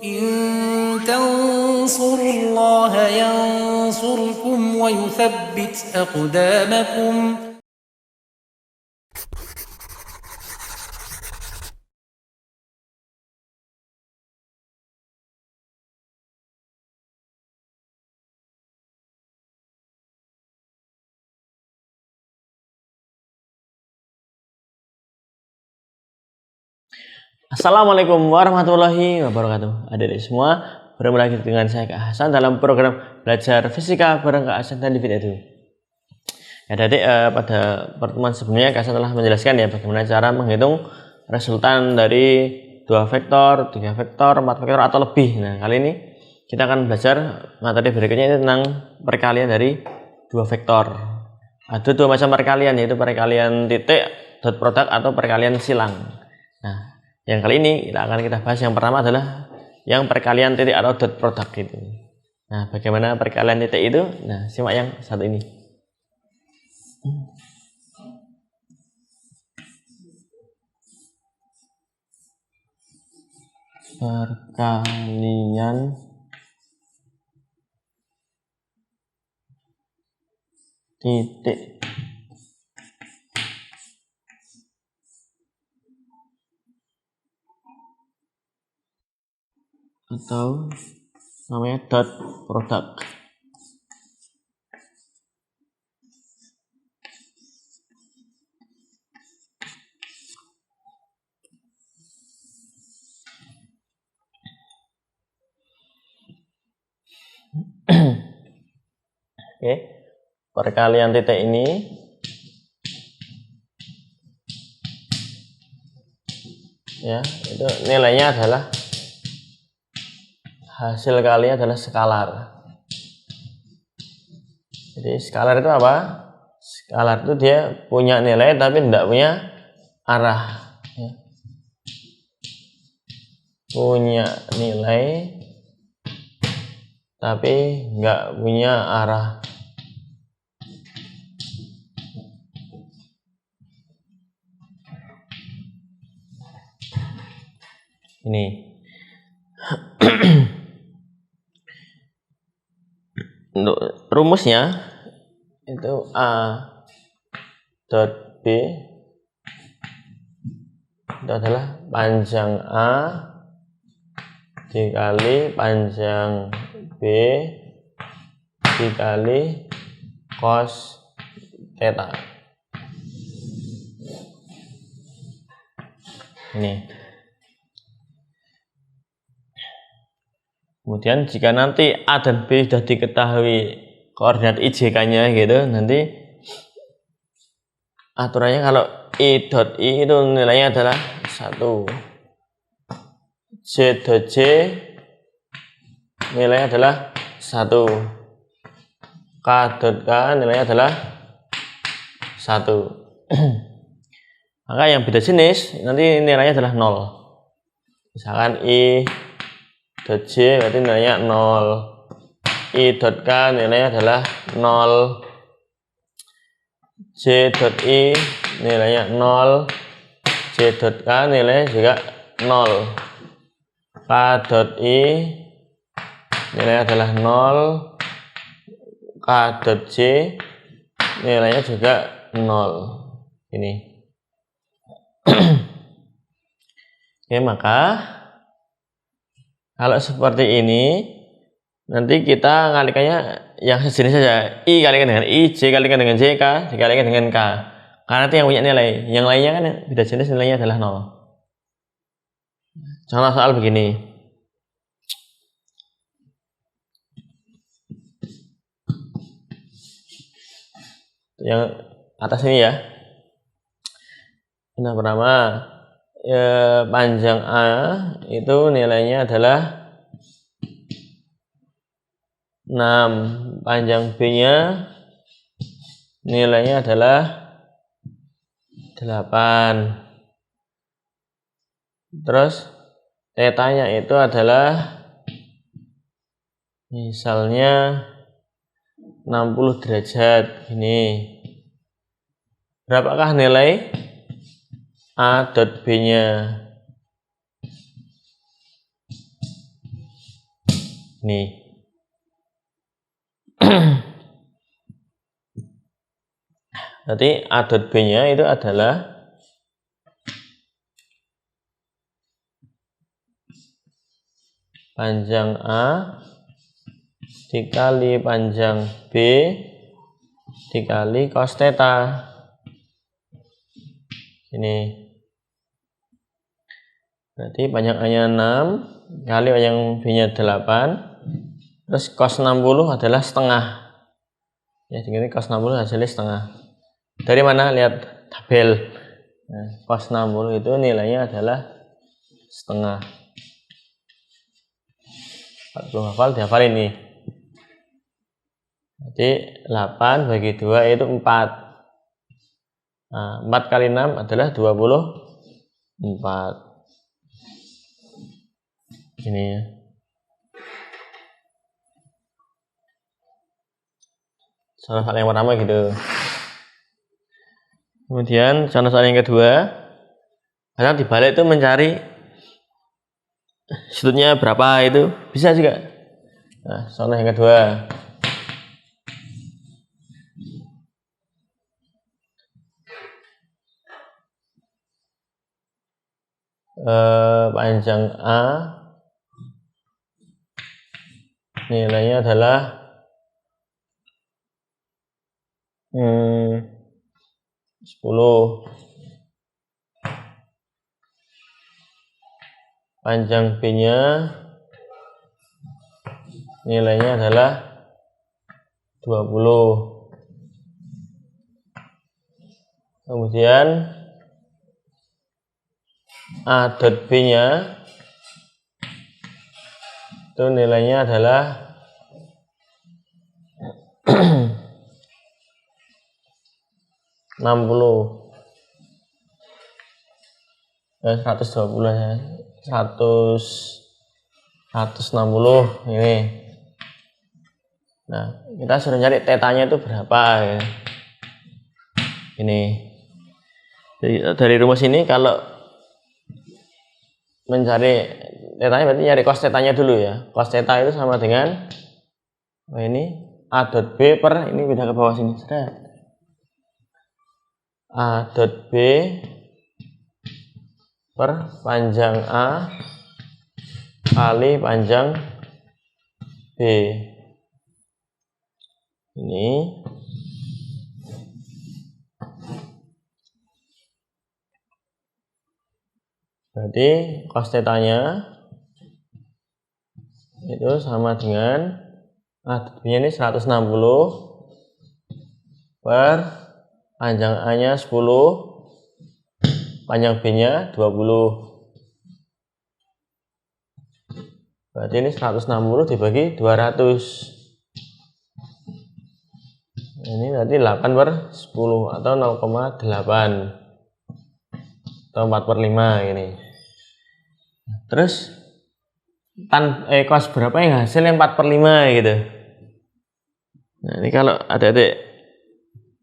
إن تنصروا الله ينصركم ويثبت أقدامكم. Assalamualaikum warahmatullahi wabarakatuh. Adik-adik semua, bertemu lagi dengan saya Kak Hasan dalam program belajar fisika bareng Kak Hasan dan Divin Edu. Ya adik, pada pertemuan sebelumnya Kak Hasan telah menjelaskan ya bagaimana cara menghitung resultan dari 2 vektor, 3 vektor, 4 vektor atau lebih. Nah, kali ini kita akan belajar materi berikutnya tentang perkalian dari 2 vektor. Ada 2 macam perkalian, yaitu perkalian titik dot product atau perkalian silang. Nah, yang kali ini kita bahas yang pertama adalah yang perkalian titik atau dot product itu. Nah, bagaimana perkalian titik itu? Nah, simak yang satu ini. Perkalian titik atau namanya dot product. Oke, perkalian titik ini ya, itu nilainya adalah hasil kalinya adalah skalar. Jadi skalar itu apa? Skalar itu dia punya nilai tapi tidak punya arah ya. Punya nilai tapi nggak punya arah. Ini untuk rumusnya itu A dot B itu adalah panjang A dikali panjang B dikali cos theta. Ini. Kemudian jika nanti A dan B sudah diketahui koordinat IJK-nya gitu, nanti aturannya kalau I dot I itu nilainya adalah 1. J dot J nilainya adalah 1. K dot K nilainya adalah 1. Maka yang beda jenis nanti nilainya adalah 0. Misalkan I dot J berarti nilainya 0. I dot K nilainya adalah 0. J dot I nilainya 0. J dot K nilainya juga 0. K dot I nilainya adalah 0. K dot J nilainya juga 0. Ini. Oke, maka kalau seperti ini nanti kita ngalikannya yang sejenis saja. I kalikan dengan I, J kalikan dengan J, K dikalikan dengan K. Karena nanti yang punya nilai. Yang lainnya kan beda jenis nilainya adalah 0. Contoh soal begini. Yang atas ini ya. Nah, pertama panjang A itu nilainya adalah 6. Panjang B-nya nilainya adalah 8. Terus tetanya itu adalah misalnya 60 derajat ini. Berapakah nilai A dot B nya? Ini. Berarti A dot B-nya itu adalah panjang A dikali panjang B dikali cos theta. Ini. Berarti panjang A-nya 6 kali panjang B-nya 8. Terus cos 60 adalah setengah. Ya, jadi cos 60 hasilnya setengah. Dari mana? Lihat tabel. Nah, cos 60 itu nilainya adalah setengah. 40 hafal, dihafal ini. Jadi 8 bagi 2 itu 4. Nah, 4 kali 6 adalah 24. Ini ya. Soal yang pertama gitu. Kemudian soal yang kedua, karena dibalik itu mencari sudutnya berapa itu bisa juga. Nah, soal yang kedua. Panjang A nilainya adalah 10. Panjang B-nya nilainya adalah 20. Kemudian A dot B-nya itu nilainya adalah 60. 120 ya. 160 ini. Nah, kita suruh nyari tetanya itu berapa ya. Ini. Jadi dari rumus ini kalau mencari tetanya berarti nyari cos tetanya dulu ya. Cos theta itu sama dengan ini A dot B per ini pindah ke bawah sini. A dot B per panjang A kali panjang B. Ini berarti cos tetanya itu sama dengan A dot B-nya ini 160 per panjang A-nya 10, panjang B-nya 20. Berarti ini 160 dibagi 200. Ini berarti 8 per 10 atau 0,8 atau 4 per 5 ini. Terus cos berapa yang hasilnya 4 per 5 gitu. Nah, ini kalau adik-adik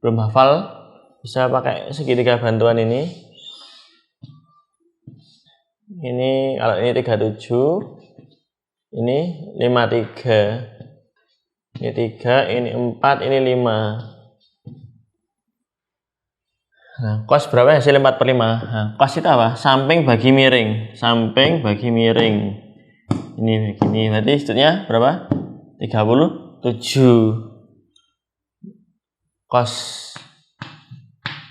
belum hafal bisa pakai segitiga bantuan ini. Ini kalau ini 37, ini 53. Ini 3, ini 4, ini 5. Nah, cos berapa hasilnya 4 per 5? Nah, cos itu apa? Samping bagi miring. Samping bagi miring. Ini begini. Berarti sudutnya berapa? 37. Cos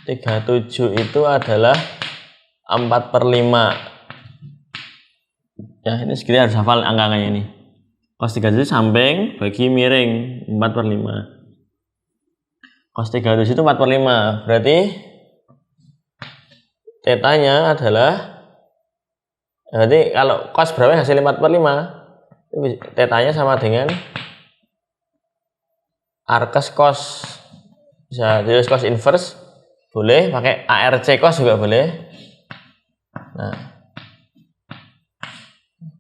37 itu adalah 4 per 5. Ya, ini segini harus hafal angka-angkanya ini. Cos 37 samping bagi miring 4 per 5. Cos 37 itu 4 per 5. Berarti tetanya adalah, berarti kalau cos berapa hasilnya 4 per 5, tetanya sama dengan arcus cos. Bisa ditulis cos inverse, boleh pakai ARC cos juga boleh. Nah,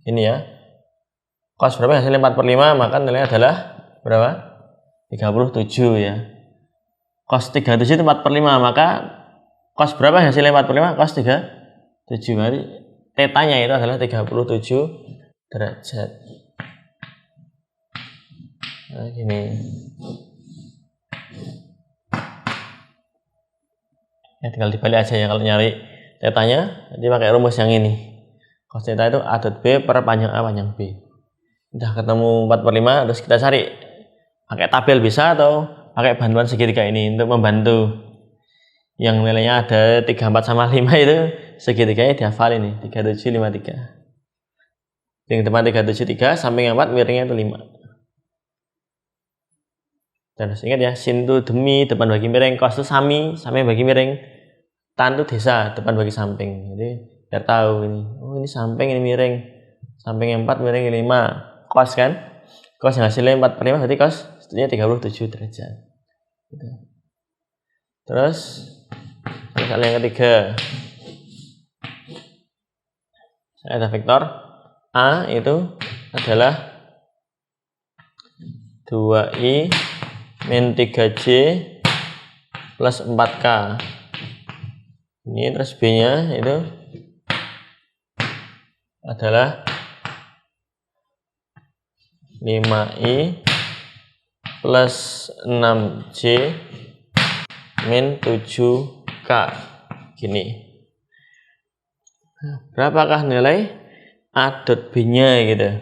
ini ya, cos berapa hasilnya 4 per 5, maka nilainya adalah berapa? 37 ya. Cos 37 itu 4 per 5, maka cos berapa hasilnya 4 per 5? Cos 37. Berarti tetanya itu adalah 37 derajat. Nah, gini. Ya, tinggal dibalik aja ya kalau nyari tetanya, nanti pakai rumus yang ini. Cos theta itu A dot B per panjang A panjang B. Udah ketemu 4/5, terus kita cari pakai tabel bisa atau pakai bantuan segitiga ini untuk membantu. Yang nilainya ada 34 sama 5 itu segitiganya dihafal ini 3753. Yang depan 373, samping 4, miringnya itu 5. Dan harus ingat ya, sin itu demi, depan bagi miring, cos itu sami, samping bagi miring, tan itu desa, depan bagi samping. Jadi biar tahu ini, oh ini samping, ini miring, samping 4, miring 5, cos kan, cos yang hasilnya 4/5 berarti cos setidaknya 37 derajat. Gitu. Terus misal yang ketiga, ada vektor A itu adalah 2i min 3j plus 4k. Ini terus B nya itu adalah 5i plus 6j min 7k. Gini. Berapakah nilai A dot B nya gitu.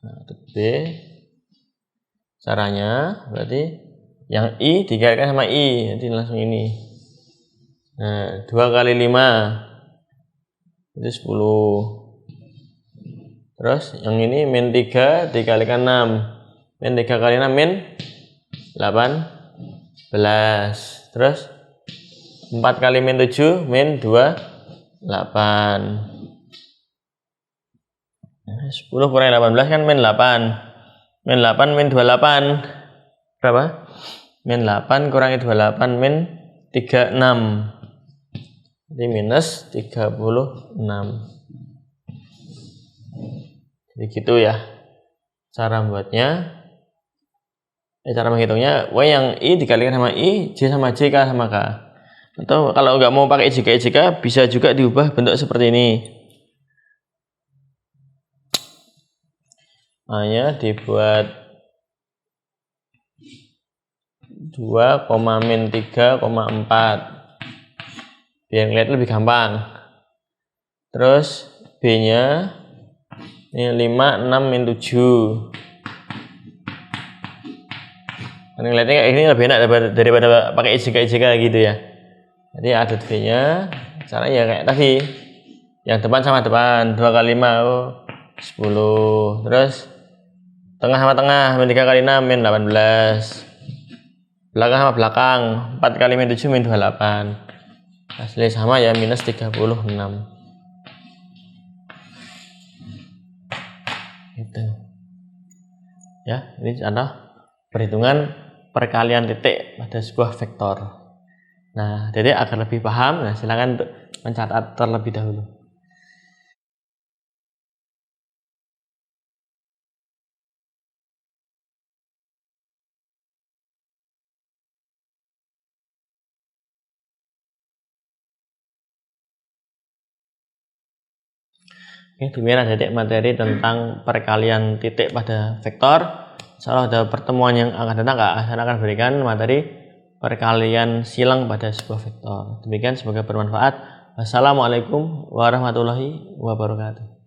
A dot B caranya berarti yang I dikalikan sama I, nanti langsung ini. Nah, 2 kali 5 itu 10. Terus yang ini min 3 dikalikan 6. Min 3 kali 6 min 18. Terus 4 kali min 7 min 2 8. 10 kurang 18 kan min 8. Min 8 min 28 berapa? Min 8 kurangi 28 min 36. Jadi minus 36. Jadi gitu ya cara membuatnya. Cara menghitungnya, yang I dikalikan sama I, J sama J, K sama K. Atau kalau nggak mau pakai IJK bisa juga diubah bentuk seperti ini. A-nya dibuat 2, min 3,4 biar ngeliat lebih gampang. Terus B-nya ini 5, 6, min 7. Ini ngeliatnya ini lebih enak daripada pakai IJK gitu ya. Jadi A dot B nya caranya ya kayak tadi, yang depan sama depan 2 kali 5 10. Terus tengah sama tengah min 3 kali 6 min 18. Belakang sama belakang 4 kali min 7 min 28. Hasilnya sama ya, minus 36. Gitu ya, ini contoh perhitungan perkalian titik pada sebuah vektor. Nah, jadi agar lebih paham, nah silakan untuk mencatat terlebih dahulu. Oke, demikian adik materi tentang perkalian titik pada vektor. Insyaallah ada pertemuan yang akan datang, saya akan berikan materi perkalian silang pada sebuah vektor. Demikian, semoga bermanfaat. Wassalamualaikum warahmatullahi wabarakatuh.